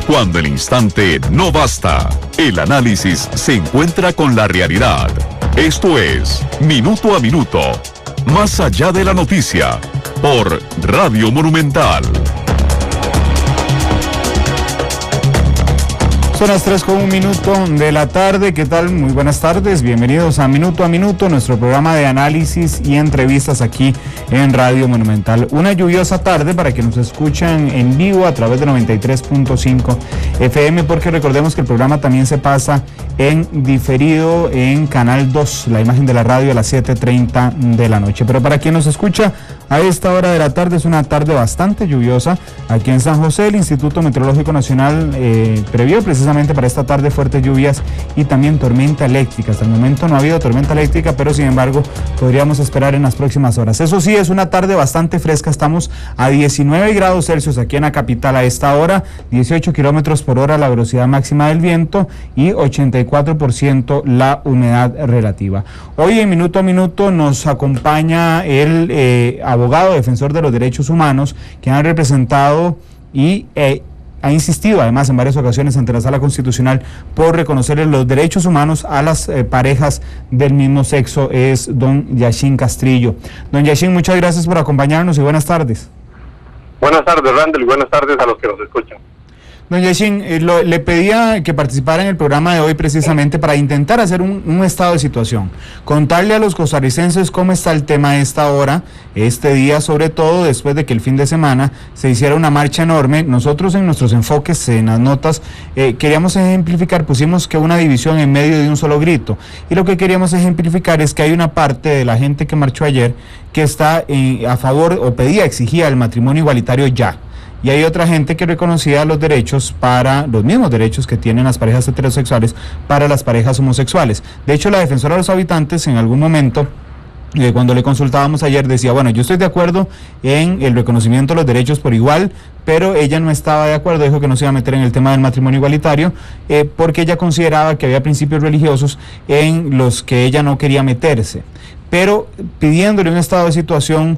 Cuando el instante no basta, el análisis se encuentra con la realidad. Esto es Minuto a Minuto, más allá de la noticia, por Radio Monumental. Son las 3:01 de la tarde. ¿Qué tal? Muy buenas tardes. Bienvenidos a Minuto, nuestro programa de análisis y entrevistas aquí en Radio Monumental. Una lluviosa tarde para que nos escuchan en vivo a través de 93.5 FM, porque recordemos que el programa también se pasa en diferido en Canal 2, la imagen de la radio, a las 7:30 de la noche. Pero para quien nos escucha a esta hora de la tarde, es una tarde bastante lluviosa aquí en San José. El Instituto Meteorológico Nacional previó precisamente para esta tarde fuertes lluvias y también tormenta eléctrica. Hasta el momento no ha habido tormenta eléctrica, pero sin embargo podríamos esperar en las próximas horas. Eso sí, es una tarde bastante fresca. Estamos a 19 grados Celsius aquí en la capital a esta hora, 18 kilómetros por hora la velocidad máxima del viento y 84% la humedad relativa. Hoy en Minuto a Minuto nos acompaña el abogado defensor de los derechos humanos, que han representado y ha insistido además en varias ocasiones ante la Sala Constitucional por reconocerle los derechos humanos a las parejas del mismo sexo. Es don Yashin Castrillo. Don Yashin, muchas gracias por acompañarnos y buenas tardes. Buenas tardes, Randall, y buenas tardes a los que nos escuchan. Don Yashin, le pedía que participara en el programa de hoy precisamente para intentar hacer un estado de situación, contarle a los costarricenses cómo está el tema a esta hora, este día, sobre todo después de que el fin de semana se hiciera una marcha enorme. Nosotros en nuestros enfoques, en las notas, queríamos ejemplificar, pusimos que una división en medio de un solo grito, y lo que queríamos ejemplificar es que hay una parte de la gente que marchó ayer que está a favor o exigía el matrimonio igualitario ya. Y hay otra gente que reconocía los derechos los mismos derechos que tienen las parejas heterosexuales para las parejas homosexuales. De hecho, la defensora de los habitantes en algún momento, cuando le consultábamos ayer, decía, bueno, yo estoy de acuerdo en el reconocimiento de los derechos por igual, pero ella no estaba de acuerdo, dijo que no se iba a meter en el tema del matrimonio igualitario, porque ella consideraba que había principios religiosos en los que ella no quería meterse. Pero pidiéndole un estado de situación,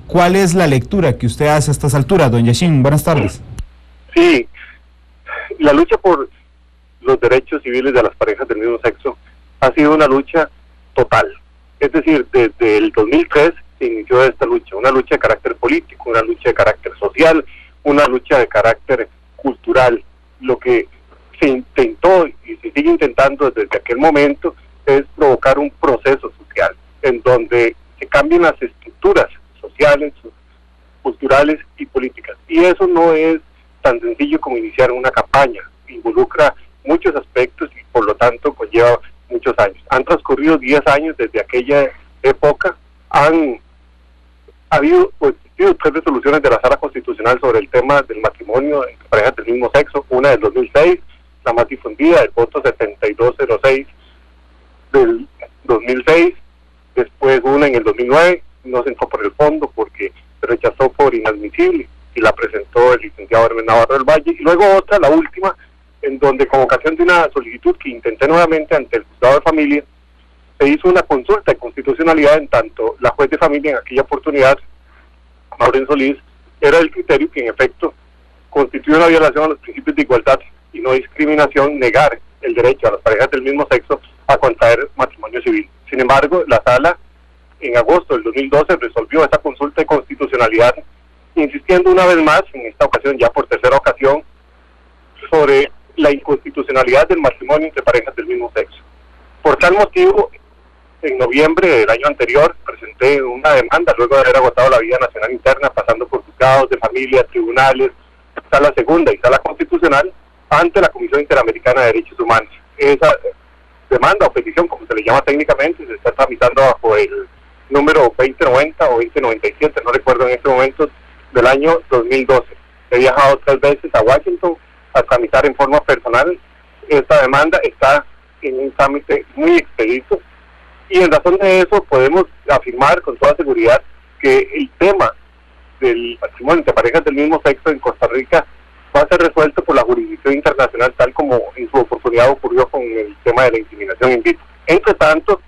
¿cuál es la lectura que usted hace a estas alturas, don Yashin? Buenas tardes. Sí, la lucha por los derechos civiles de las parejas del mismo sexo ha sido una lucha total. Es decir, desde el 2003 se inició esta lucha, una lucha de carácter político, una lucha de carácter social, una lucha de carácter cultural. Lo que se intentó y se sigue intentando desde aquel momento es provocar un proceso social en donde se cambien las estructuras sociales, culturales y políticas. Y eso no es tan sencillo como iniciar una campaña. Involucra muchos aspectos y por lo tanto conlleva muchos años. Han transcurrido 10 años desde aquella época. Han habido existido 3 resoluciones de la Sala Constitucional sobre el tema del matrimonio entre parejas del mismo sexo. Una del 2006, la más difundida, el voto 7206 del 2006. Después una en el 2009, no se entró por el fondo porque se rechazó por inadmisible y la presentó el licenciado Hermes Navarro del Valle. Y luego otra, la última, en donde con ocasión de una solicitud que intenté nuevamente ante el juzgado de familia, se hizo una consulta de constitucionalidad, en tanto la juez de familia en aquella oportunidad, Maureen Solís, era el criterio que en efecto constituye una violación a los principios de igualdad y no discriminación negar el derecho a las parejas del mismo sexo a contraer matrimonio civil. Sin embargo, la sala en agosto del 2012 resolvió esa consulta de constitucionalidad, insistiendo una vez más, en esta ocasión ya por tercera ocasión, sobre la inconstitucionalidad del matrimonio entre parejas del mismo sexo. Por tal motivo, en noviembre del año anterior presenté una demanda, luego de haber agotado la vía nacional interna, pasando por juzgados de familia, tribunales, sala segunda y sala constitucional, ante la Comisión Interamericana de Derechos Humanos. Esa demanda o petición, como se le llama técnicamente, se está tramitando bajo el número 2090 o 2097, no recuerdo en este momento, del año 2012. He viajado 3 veces a Washington a tramitar en forma personal. Esta demanda está en un trámite muy expedito y en razón de eso podemos afirmar con toda seguridad que el tema del matrimonio entre parejas del mismo sexo en Costa Rica va a ser resuelto por la jurisdicción internacional, tal como en su oportunidad ocurrió con el tema de la inseminación in vitro. Entre tanto,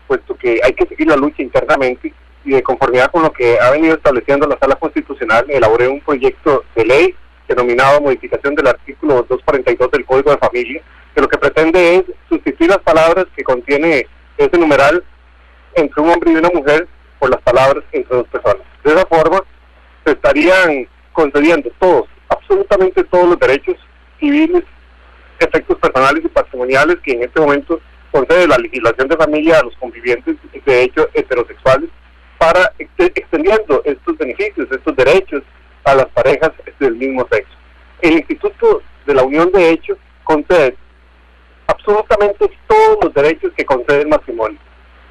puesto que hay que seguir la lucha internamente y de conformidad con lo que ha venido estableciendo la Sala Constitucional, elaboré un proyecto de ley denominado modificación del artículo 242 del Código de Familia, que lo que pretende es sustituir las palabras que contiene ese numeral entre un hombre y una mujer por las palabras entre dos personas. De esa forma se estarían concediendo todos, absolutamente todos los derechos civiles, efectos personales y patrimoniales que en este momento concede la legislación de familia a los convivientes de hecho heterosexuales, para extendiendo estos beneficios, estos derechos a las parejas del mismo sexo. El Instituto de la Unión de Hecho concede absolutamente todos los derechos que concede el matrimonio.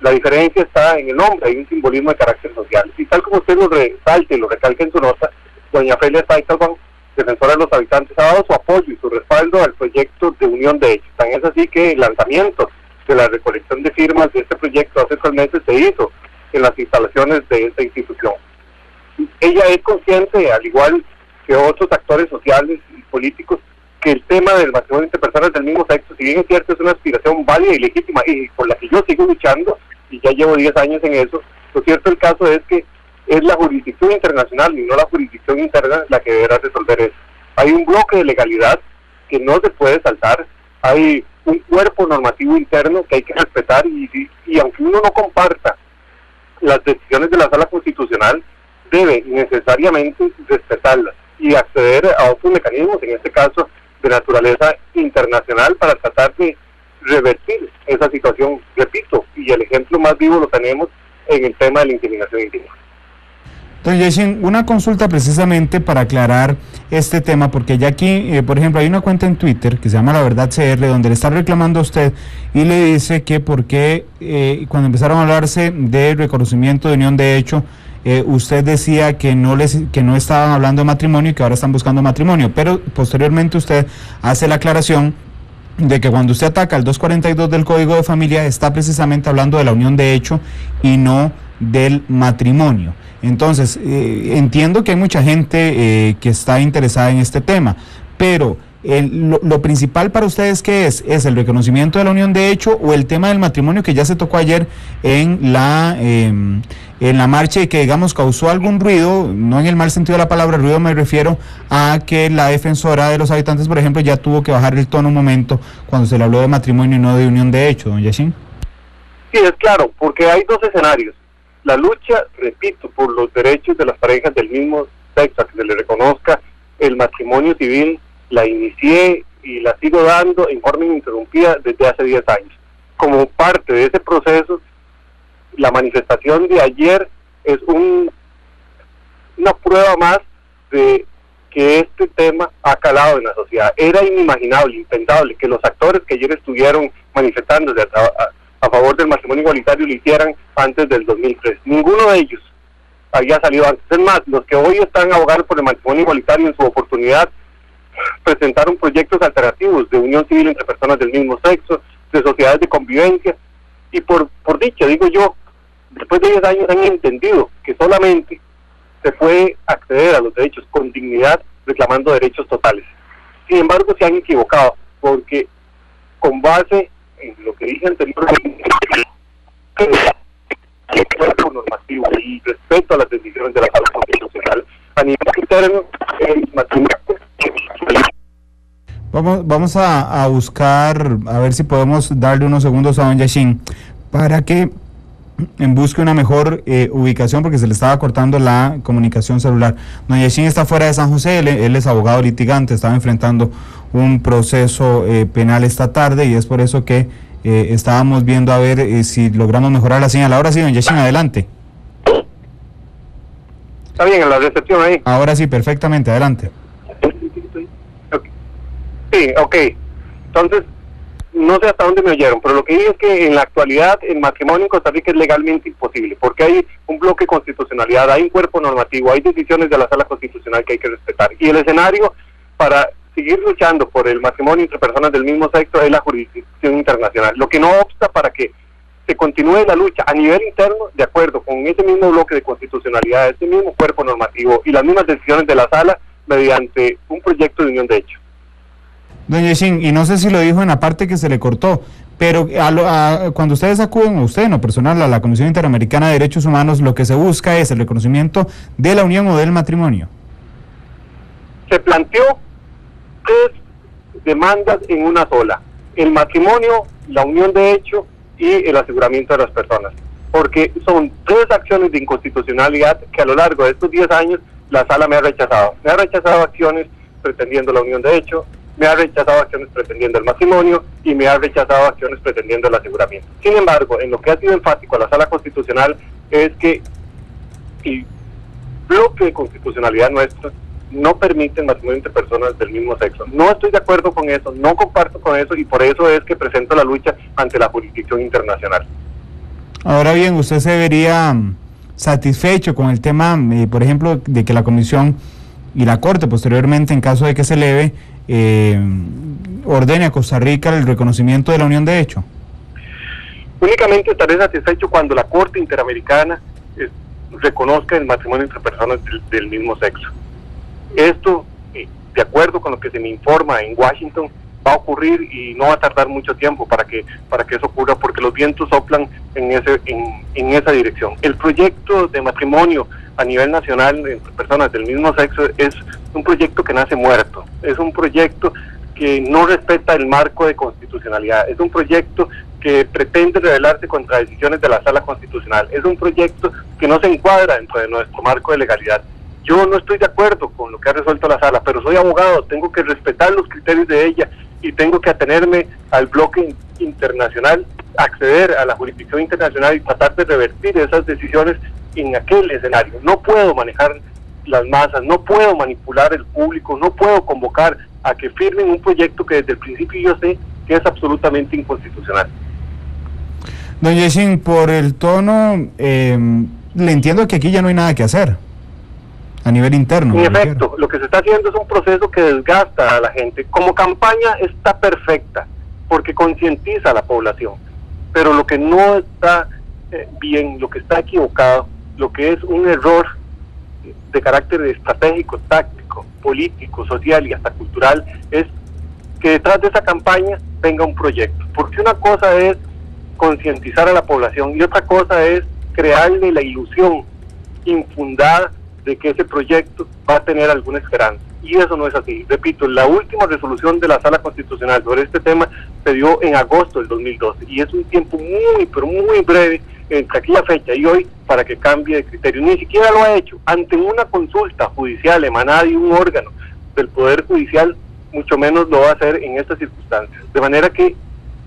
La diferencia está en el nombre, hay un simbolismo de carácter social. Y tal como usted lo resalta y lo recalca en su nota, doña Felia Steitalban, defensora de los habitantes, ha dado su apoyo y su respaldo al proyecto de unión de hechos. Tan es así que el lanzamiento de la recolección de firmas de este proyecto hace 3 meses se hizo en las instalaciones de esta institución. Ella es consciente, al igual que otros actores sociales y políticos, que el tema del matrimonio entre personas del mismo sexo, si bien es cierto, es una aspiración válida y legítima y por la que yo sigo luchando, y ya llevo 10 años en eso, lo cierto del caso es que es la jurisdicción internacional y no la jurisdicción interna la que deberá resolver eso. Hay un bloque de legalidad que no se puede saltar, hay un cuerpo normativo interno que hay que respetar y aunque uno no comparta las decisiones de la Sala Constitucional, debe necesariamente respetarlas y acceder a otros mecanismos, en este caso de naturaleza internacional, para tratar de revertir esa situación, repito, y el ejemplo más vivo lo tenemos en el tema de la inseminación indígena. Don Yashin, una consulta precisamente para aclarar este tema, porque ya aquí, por ejemplo, hay una cuenta en Twitter que se llama La Verdad CR, donde le está reclamando a usted y le dice que por qué cuando empezaron a hablarse de reconocimiento de unión de hecho, usted decía que no estaban hablando de matrimonio y que ahora están buscando matrimonio, pero posteriormente usted hace la aclaración de que cuando usted ataca el 242 del Código de Familia está precisamente hablando de la unión de hecho y no del matrimonio. Entonces, entiendo que hay mucha gente que está interesada en este tema, pero lo principal para ustedes, ¿qué es? ¿Es el reconocimiento de la unión de hecho o el tema del matrimonio que ya se tocó ayer en la marcha y que, digamos, causó algún ruido? No en el mal sentido de la palabra ruido, me refiero a que la defensora de los habitantes, por ejemplo, ya tuvo que bajar el tono un momento cuando se le habló de matrimonio y no de unión de hecho, don Yashin. Sí, es claro, porque hay dos escenarios. La lucha, repito, por los derechos de las parejas del mismo sexo, a que se le reconozca el matrimonio civil, la inicié y la sigo dando en forma ininterrumpida desde hace 10 años. Como parte de ese proceso, la manifestación de ayer es una prueba más de que este tema ha calado en la sociedad. Era inimaginable, impensable que los actores que ayer estuvieron manifestándose a favor del matrimonio igualitario lo hicieran antes del 2003. Ninguno de ellos había salido antes. Es más, los que hoy están abogando por el matrimonio igualitario en su oportunidad presentaron proyectos alternativos de unión civil entre personas del mismo sexo, de sociedades de convivencia, y por dicha, digo yo, después de 10 años han entendido que solamente se puede acceder a los derechos con dignidad reclamando derechos totales. Sin embargo, se han equivocado, porque con base en lo que dije anteriormente, el cuerpo normativo y respeto a las decisiones de la Sala Constitucional a nivel interno, el matrimonio. Vamos a buscar, a ver si podemos darle unos segundos a don Yashin para que busque una mejor ubicación, porque se le estaba cortando la comunicación celular. Don Yashin está fuera de San José, él es abogado litigante, estaba enfrentando un proceso penal esta tarde y es por eso que estábamos viendo a ver si logramos mejorar la señal. Ahora sí, don Yashin, adelante. Está bien, en la recepción ahí. Ahora sí, perfectamente, adelante. Sí, ok. Entonces, no sé hasta dónde me oyeron, pero lo que digo es que en la actualidad el matrimonio en Costa Rica es legalmente imposible, porque hay un bloque de constitucionalidad, hay un cuerpo normativo, hay decisiones de la Sala Constitucional que hay que respetar. Y el escenario para seguir luchando por el matrimonio entre personas del mismo sexo es la jurisdicción internacional, lo que no obsta para que se continúe la lucha a nivel interno, de acuerdo con ese mismo bloque de constitucionalidad, ese mismo cuerpo normativo y las mismas decisiones de la Sala mediante un proyecto de unión de hecho. Don Yashin, y no sé si lo dijo en la parte que se le cortó, pero cuando ustedes acuden, usted en lo personal, a la Comisión Interamericana de Derechos Humanos, lo que se busca es el reconocimiento de la unión o del matrimonio. Se planteó 3 demandas en una sola: el matrimonio, la unión de hecho y el aseguramiento de las personas, porque son 3 acciones de inconstitucionalidad que a lo largo de estos 10 años la sala me ha rechazado. Me ha rechazado acciones pretendiendo la unión de hecho, me ha rechazado acciones pretendiendo el matrimonio y me ha rechazado acciones pretendiendo el aseguramiento. Sin embargo, en lo que ha sido enfático a la sala constitucional es que el bloque de constitucionalidad nuestro no permite el matrimonio entre personas del mismo sexo. No estoy de acuerdo con eso, no comparto con eso, y por eso es que presento la lucha ante la jurisdicción internacional. Ahora bien, ¿usted se vería satisfecho con el tema, por ejemplo, de que la Comisión y la Corte posteriormente, en caso de que se eleve, ordene a Costa Rica el reconocimiento de la unión de hecho? Únicamente estaré satisfecho cuando la Corte Interamericana reconozca el matrimonio entre personas del mismo sexo. Esto, de acuerdo con lo que se me informa en Washington, va a ocurrir y no va a tardar mucho tiempo para que eso ocurra, porque los vientos soplan en esa dirección. El proyecto de matrimonio a nivel nacional entre personas del mismo sexo es un proyecto que nace muerto, es un proyecto que no respeta el marco de constitucionalidad, es un proyecto que pretende rebelarse contra decisiones de la sala constitucional, es un proyecto que no se encuadra dentro de nuestro marco de legalidad. Yo no estoy de acuerdo con lo que ha resuelto la sala, pero soy abogado, tengo que respetar los criterios de ella y tengo que atenerme al bloque internacional, acceder a la jurisdicción internacional y tratar de revertir esas decisiones en aquel escenario. No puedo manejar las masas, no puedo manipular el público, no puedo convocar a que firmen un proyecto que desde el principio yo sé que es absolutamente inconstitucional. Don Yeshin, por el tono, le entiendo que aquí ya no hay nada que hacer a nivel interno. En efecto, lo que se está haciendo es un proceso que desgasta a la gente. Como campaña está perfecta, porque concientiza a la población, pero lo que no está bien, lo que está equivocado, lo que es un error de carácter estratégico, táctico, político, social y hasta cultural, es que detrás de esa campaña venga un proyecto, porque una cosa es concientizar a la población y otra cosa es crearle la ilusión infundada de que ese proyecto va a tener alguna esperanza, y eso no es así. Repito, la última resolución de la Sala Constitucional sobre este tema se dio en agosto del 2012, y es un tiempo muy, pero muy breve entre aquella fecha y hoy para que cambie de criterio. Ni siquiera lo ha hecho ante una consulta judicial emanada de un órgano del Poder Judicial, mucho menos lo va a hacer en estas circunstancias. De manera que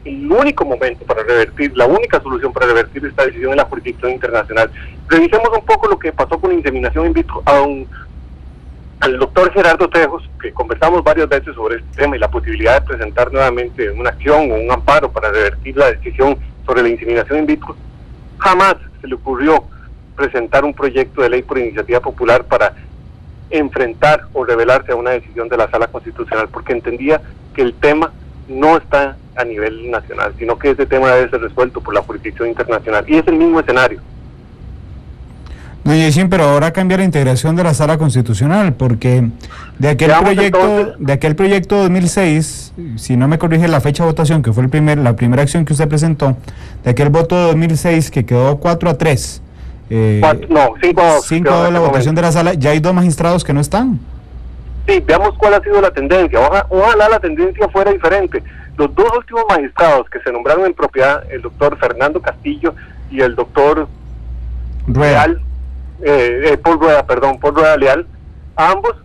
el único momento para revertir, la única solución para revertir esta decisión es la jurisdicción internacional. Revisemos un poco lo que pasó con inseminación in vitro. Al doctor Gerardo Trejos, que conversamos varias veces sobre este tema y la posibilidad de presentar nuevamente una acción o un amparo para revertir la decisión sobre la inseminación in vitro, jamás se le ocurrió presentar un proyecto de ley por iniciativa popular para enfrentar o rebelarse a una decisión de la Sala Constitucional, porque entendía que el tema no está a nivel nacional, sino que ese tema debe ser resuelto por la jurisdicción internacional, y es el mismo escenario. Doña Yeshin, pero ahora cambia la integración de la Sala Constitucional, porque de aquel proyecto 2006, si no me corrige la fecha de votación, que fue la primera acción que usted presentó, de aquel voto de 2006 que quedó 4-3, 5 la votación de la Sala, ya hay 2 magistrados que no están. Sí, veamos cuál ha sido la tendencia. Ojalá la tendencia fuera diferente. Los 2 últimos magistrados que se nombraron en propiedad, el doctor Fernando Castillo y el doctor Leal, Paul Rueda Leal, ambos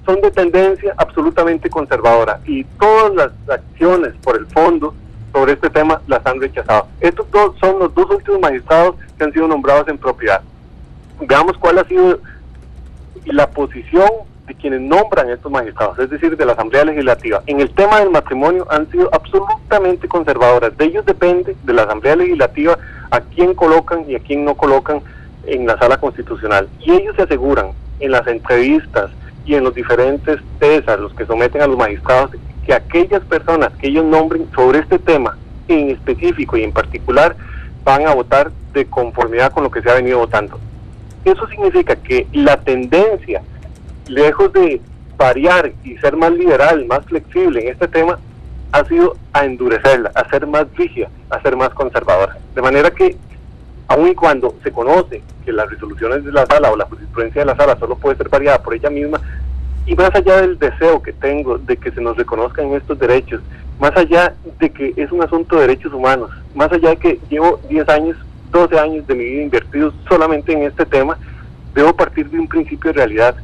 son de tendencia absolutamente conservadora, y todas las acciones por el fondo sobre este tema las han rechazado. Estos 2 son los 2 últimos magistrados que han sido nombrados en propiedad. Veamos cuál ha sido la posición de quienes nombran estos magistrados, es decir, de la Asamblea Legislativa. En el tema del matrimonio han sido absolutamente conservadoras. De ellos depende, de la Asamblea Legislativa, a quién colocan y a quién no colocan en la Sala Constitucional. Y ellos se aseguran en las entrevistas y en los diferentes test a los que someten a los magistrados que aquellas personas que ellos nombren sobre este tema en específico y en particular van a votar de conformidad con lo que se ha venido votando. Eso significa que la tendencia, lejos de variar y ser más liberal, más flexible en este tema, ha sido a endurecerla, a ser más rígida, a ser más conservadora. De manera que, aun y cuando se conoce que las resoluciones de la Sala o la jurisprudencia de la Sala solo puede ser variada por ella misma, Y más allá del deseo que tengo de que se nos reconozcan estos derechos, más allá de que es un asunto de derechos humanos, más allá de que llevo 10 años, 12 años de mi vida invertidos solamente en este tema, debo partir de un principio de realidad,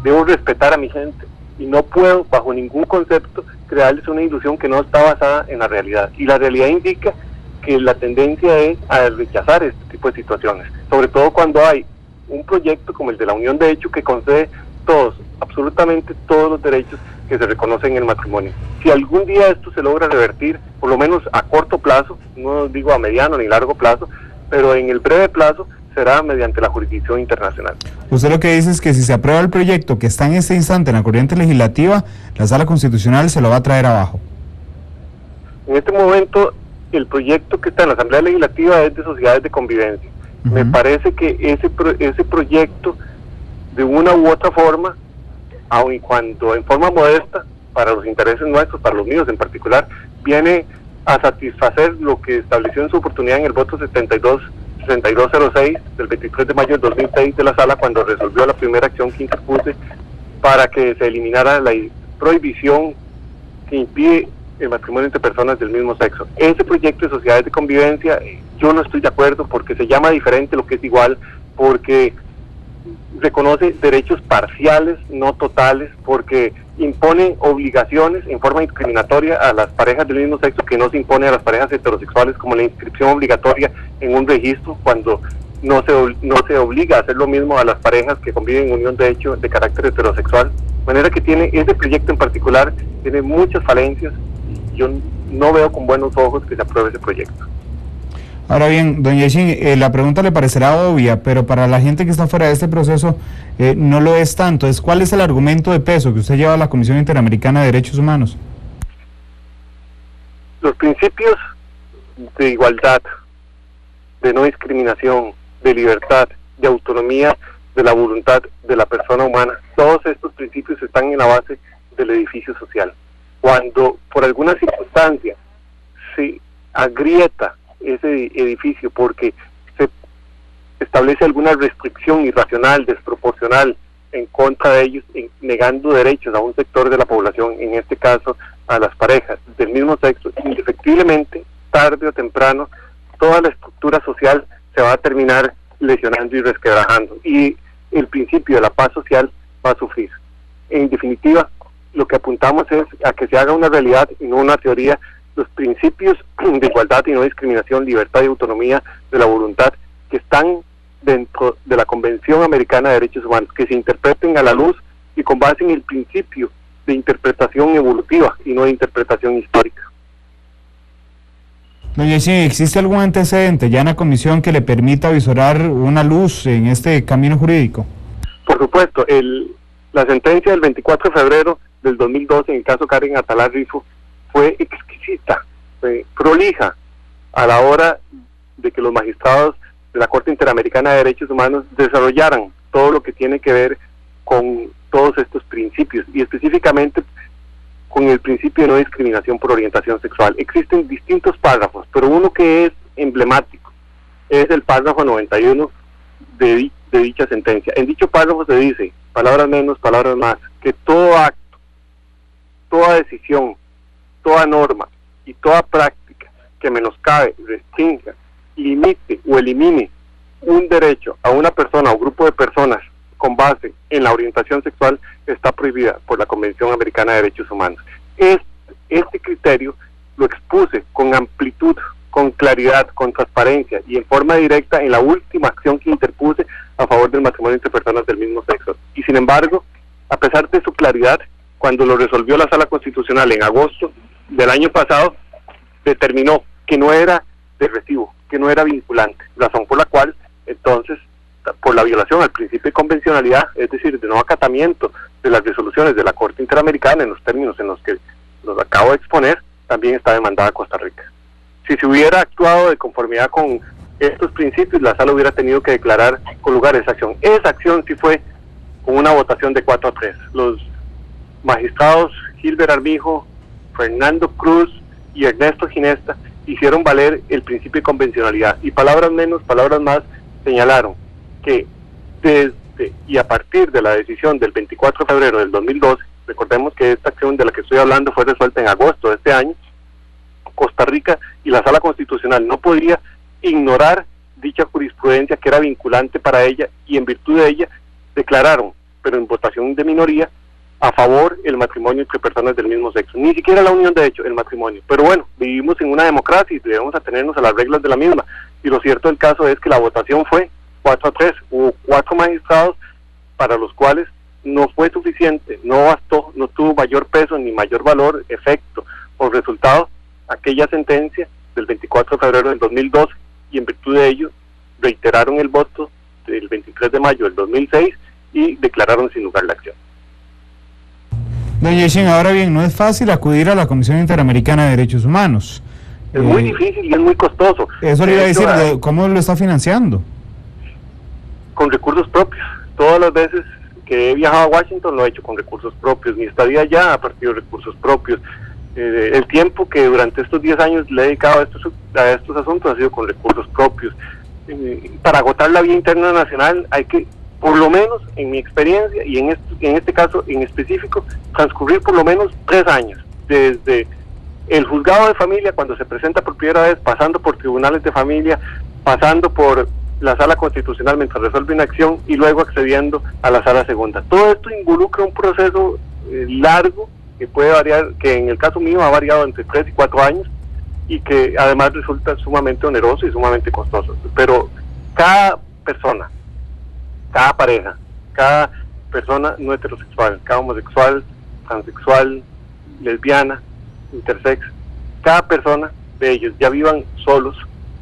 debo respetar a mi gente y no puedo bajo ningún concepto crearles una ilusión que no está basada en la realidad. Y la realidad indica que la tendencia es a rechazar este tipo de situaciones, sobre todo cuando hay un proyecto como el de la Unión de Hecho que concede todos, absolutamente todos los derechos que se reconocen en el matrimonio. Si algún día esto se logra revertir, por lo menos a corto plazo, no digo a mediano ni largo plazo, pero en el breve plazo será mediante la jurisdicción internacional. Usted lo que dice es que si se aprueba el proyecto que está en este instante en la corriente legislativa, la Sala Constitucional se lo va a traer abajo. En este momento, el proyecto que está en la Asamblea Legislativa es de sociedades de convivencia. Me parece que ese proyecto, de una u otra forma, aun y cuando en forma modesta, para los intereses nuestros, para los míos en particular, viene a satisfacer lo que estableció en su oportunidad en el voto 6206 del 23 de mayo del 2006 de la Sala, cuando resolvió la primera acción que interpuse para que se eliminara la prohibición que impide el matrimonio entre personas del mismo sexo. Ese proyecto de sociedades de convivencia, yo no estoy de acuerdo porque se llama diferente lo que es igual, porque reconoce derechos parciales, no totales, porque impone obligaciones en forma discriminatoria a las parejas del mismo sexo que no se impone a las parejas heterosexuales, como la inscripción obligatoria en un registro, cuando no se obliga a hacer lo mismo a las parejas que conviven en unión de hecho de carácter heterosexual. De manera que ese proyecto en particular tiene muchas falencias y yo no veo con buenos ojos que se apruebe ese proyecto. Ahora bien, doña Yashin, la pregunta le parecerá obvia, pero para la gente que está fuera de este proceso no lo es tanto. ¿Cuál es el argumento de peso que usted lleva a la Comisión Interamericana de Derechos Humanos? Los principios de igualdad, de no discriminación, de libertad, de autonomía, de la voluntad de la persona humana, todos estos principios están en la base del edificio social. Cuando por alguna circunstancia se agrieta ese edificio porque se establece alguna restricción irracional, desproporcional en contra de ellos, negando derechos a un sector de la población, en este caso a las parejas del mismo sexo, indefectiblemente, tarde o temprano, toda la estructura social se va a terminar lesionando y resquebrajando, y el principio de la paz social va a sufrir. En definitiva, lo que apuntamos es a que se haga una realidad y no una teoría, los principios de igualdad y no discriminación, libertad y autonomía de la voluntad que están dentro de la Convención Americana de Derechos Humanos, que se interpreten a la luz y con base en el principio de interpretación evolutiva y no de interpretación histórica. Doña Yashin, ¿existe algún antecedente ya en la comisión que le permita visorar una luz en este camino jurídico? Por supuesto, la sentencia del 24 de febrero del 2012 en el caso Karen Atalá Rifo fue exquisita, prolija a la hora de que los magistrados de la Corte Interamericana de Derechos Humanos desarrollaran todo lo que tiene que ver con todos estos principios y específicamente con el principio de no discriminación por orientación sexual. Existen distintos párrafos, pero uno que es emblemático es el párrafo 91 de dicha sentencia. En dicho párrafo se dice, palabras menos, palabras más, que todo acto, toda decisión, toda norma y toda práctica que menoscabe, restrinja, limite o elimine un derecho a una persona o grupo de personas con base en la orientación sexual está prohibida por la Convención Americana de Derechos Humanos. Este criterio lo expuse con amplitud, con claridad, con transparencia y en forma directa en la última acción que interpuse a favor del matrimonio entre personas del mismo sexo. Y sin embargo, a pesar de su claridad, cuando lo resolvió la Sala Constitucional en agosto del año pasado, determinó que no era de recibo, que no era vinculante, razón por la cual, entonces, por la violación al principio de convencionalidad, es decir, de no acatamiento de las resoluciones de la Corte Interamericana en los términos en los que los acabo de exponer, también está demandada Costa Rica. Si se hubiera actuado de conformidad con estos principios, la Sala hubiera tenido que declarar con lugar esa acción. Esa acción sí fue con una votación de 4-3. Los magistrados Gilbert Armijo, Fernando Cruz y Ernesto Ginesta hicieron valer el principio de convencionalidad y palabras menos, palabras más, señalaron que y a partir de la decisión del 24 de febrero del 2012, recordemos que esta acción de la que estoy hablando fue resuelta en agosto de este año, Costa Rica y la Sala Constitucional no podía ignorar dicha jurisprudencia que era vinculante para ella, y en virtud de ella declararon, pero en votación de minoría, a favor el matrimonio entre personas del mismo sexo. Ni siquiera la unión de hecho, el matrimonio. Pero bueno, vivimos en una democracia y debemos atenernos a las reglas de la misma. Y lo cierto del caso es que la votación fue 4-3. Hubo 4 magistrados para los cuales no fue suficiente, no bastó, no tuvo mayor peso ni mayor valor, efecto o resultado aquella sentencia del 24 de febrero del 2012, y en virtud de ello reiteraron el voto del 23 de mayo del 2006 y declararon sin lugar la acción. Don Yeshin, ahora bien, no es fácil acudir a la Comisión Interamericana de Derechos Humanos. Es muy difícil y es muy costoso. Eso le iba a decir, ¿cómo lo está financiando? Con recursos propios. Todas las veces que he viajado a Washington lo he hecho con recursos propios. Mi estadía allá ha partido de recursos propios. El tiempo que durante estos 10 años le he dedicado a estos asuntos ha sido con recursos propios. Para agotar la vía interna nacional hay que, por lo menos en mi experiencia y en este caso en específico, transcurrir por lo menos 3 años, desde el juzgado de familia cuando se presenta por primera vez, pasando por tribunales de familia, pasando por la Sala Constitucional mientras resuelve una acción y luego accediendo a la Sala Segunda. Todo esto involucra un proceso largo que puede variar, que en el caso mío ha variado entre 3 y 4 años, y que además resulta sumamente oneroso y sumamente costoso. Pero cada persona, cada pareja, cada persona no heterosexual, cada homosexual, transexual, lesbiana, intersex, cada persona de ellos, ya vivan solos,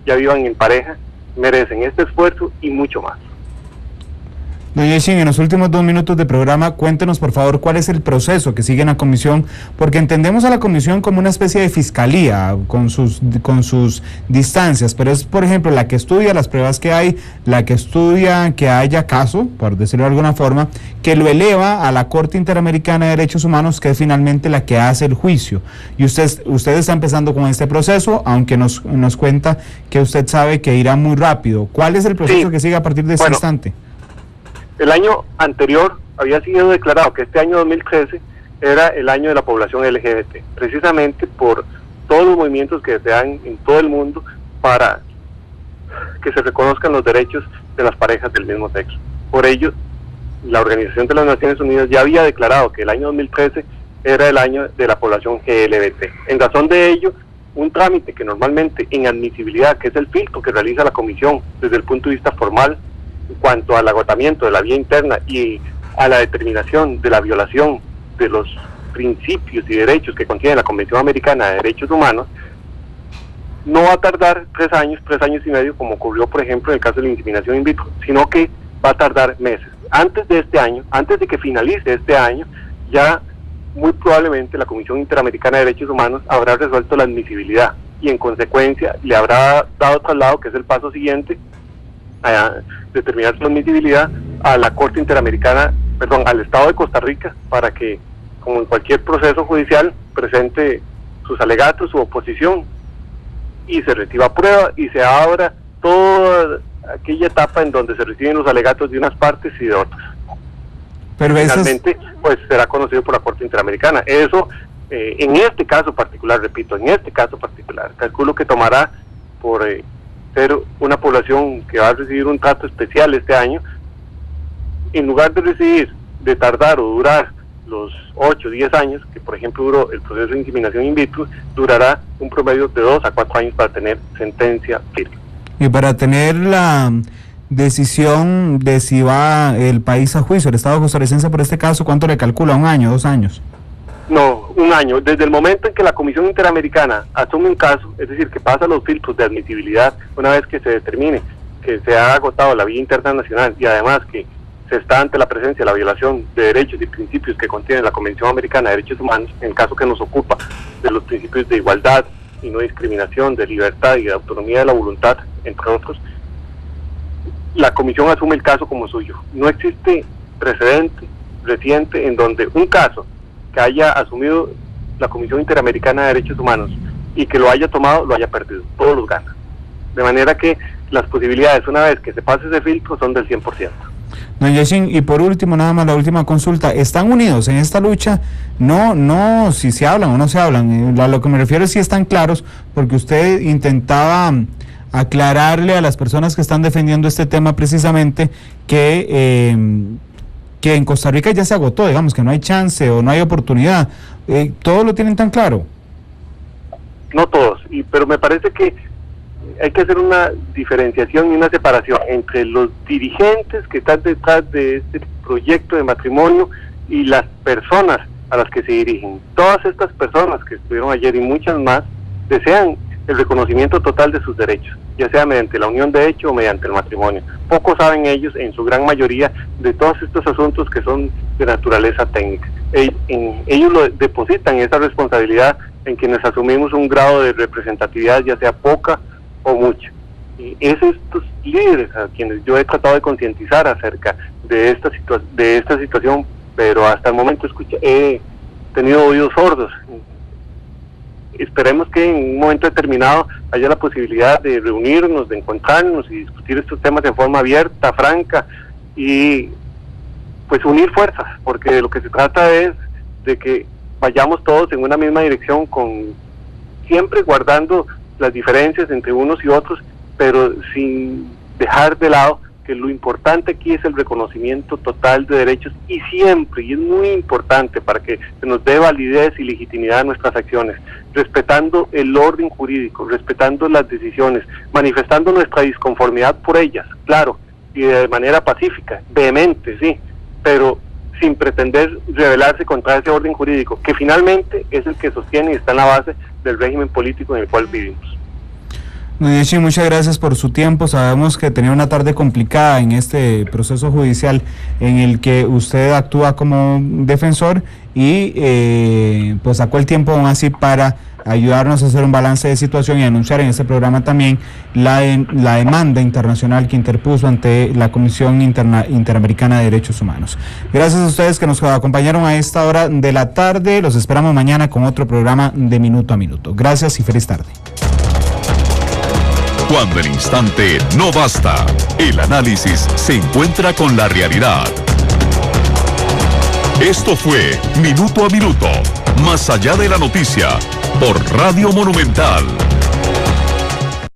ya vivan en pareja, merecen este esfuerzo y mucho más. Don Yeshin, en los últimos 2 minutos de programa, cuéntenos por favor cuál es el proceso que sigue en la comisión, porque entendemos a la comisión como una especie de fiscalía con sus distancias, pero es, por ejemplo, la que estudia las pruebas que hay, la que estudia que haya caso, por decirlo de alguna forma, que lo eleva a la Corte Interamericana de Derechos Humanos, que es finalmente la que hace el juicio. Y usted está empezando con este proceso, aunque nos cuenta que usted sabe que irá muy rápido. ¿Cuál es el proceso que sigue a partir de este instante? El año anterior había sido declarado que este año 2013 era el año de la población LGBT, precisamente por todos los movimientos que se dan en todo el mundo para que se reconozcan los derechos de las parejas del mismo sexo. Por ello, la Organización de las Naciones Unidas ya había declarado que el año 2013 era el año de la población LGBT. En razón de ello, un trámite que normalmente en admisibilidad, que es el filtro que realiza la Comisión desde el punto de vista formal, en cuanto al agotamiento de la vía interna y a la determinación de la violación de los principios y derechos que contiene la Convención Americana de Derechos Humanos, no va a tardar 3 años y medio, como ocurrió por ejemplo en el caso de la inseminación in vitro, sino que va a tardar meses. Antes de este año, antes de que finalice este año, ya muy probablemente la Comisión Interamericana de Derechos Humanos habrá resuelto la admisibilidad y en consecuencia le habrá dado traslado, que es el paso siguiente, a determinar su admisibilidad a la Corte Interamericana, al Estado de Costa Rica, para que, como en cualquier proceso judicial, presente sus alegatos, su oposición, y se reciba prueba y se abra toda aquella etapa en donde se reciben los alegatos de unas partes y de otras. Pero finalmente, pues será conocido por la Corte Interamericana. Eso, en este caso particular, repito, calculo que tomará por ser una población que va a recibir un trato especial este año, en lugar de tardar o durar los 8 o 10 años, que por ejemplo duró el proceso de inseminación in vitro, durará un promedio de 2 a 4 años para tener sentencia firme. Y para tener la decisión de si va el país a juicio, el Estado costarricense por este caso, ¿cuánto le calcula? ¿1 año, 2 años? No, 1 año. Desde el momento en que la Comisión Interamericana asume un caso, es decir, que pasa los filtros de admisibilidad, una vez que se determine que se ha agotado la vía interna nacional y además que se está ante la presencia de la violación de derechos y principios que contiene la Convención Americana de Derechos Humanos, en el caso que nos ocupa de los principios de igualdad y no discriminación, de libertad y de autonomía de la voluntad, entre otros, la Comisión asume el caso como suyo. No existe precedente reciente en donde un caso que haya asumido la Comisión Interamericana de Derechos Humanos y que lo haya tomado, lo haya perdido. Todos los ganan. De manera que las posibilidades, una vez que se pase ese filtro, son del 100%. Don Yacine, y por último, nada más la última consulta, ¿están unidos en esta lucha? No, si se hablan o no se hablan, a lo que me refiero es si están claros, porque usted intentaba aclararle a las personas que están defendiendo este tema precisamente que en Costa Rica ya se agotó, digamos, que no hay chance o no hay oportunidad. ¿Todos lo tienen tan claro? No todos, pero me parece que hay que hacer una diferenciación y una separación entre los dirigentes que están detrás de este proyecto de matrimonio y las personas a las que se dirigen. Todas estas personas que estuvieron ayer y muchas más desean el reconocimiento total de sus derechos, ya sea mediante la unión de hecho o mediante el matrimonio. Pocos saben ellos, en su gran mayoría, de todos estos asuntos que son de naturaleza técnica. Ellos lo depositan esa responsabilidad en quienes asumimos un grado de representatividad, ya sea poca o mucha. Y es estos líderes a quienes yo he tratado de concientizar acerca de esta situación, pero hasta el momento he tenido oídos sordos. Esperemos que en un momento determinado haya la posibilidad de reunirnos, de encontrarnos y discutir estos temas en forma abierta, franca y pues unir fuerzas, porque de lo que se trata es de que vayamos todos en una misma dirección, siempre guardando las diferencias entre unos y otros, pero sin dejar de lado que lo importante aquí es el reconocimiento total de derechos y siempre, y es muy importante para que se nos dé validez y legitimidad a nuestras acciones, respetando el orden jurídico, respetando las decisiones, manifestando nuestra disconformidad por ellas, claro, y de manera pacífica, vehemente, sí, pero sin pretender rebelarse contra ese orden jurídico, que finalmente es el que sostiene y está en la base del régimen político en el cual vivimos. Muchas gracias por su tiempo. Sabemos que tenía una tarde complicada en este proceso judicial en el que usted actúa como defensor y pues sacó el tiempo aún así para ayudarnos a hacer un balance de situación y anunciar en este programa también la demanda internacional que interpuso ante la Comisión Interamericana de Derechos Humanos. Gracias a ustedes que nos acompañaron a esta hora de la tarde. Los esperamos mañana con otro programa de Minuto a Minuto. Gracias y feliz tarde. Cuando el instante no basta, el análisis se encuentra con la realidad. Esto fue Minuto a Minuto, más allá de la noticia, por Radio Monumental.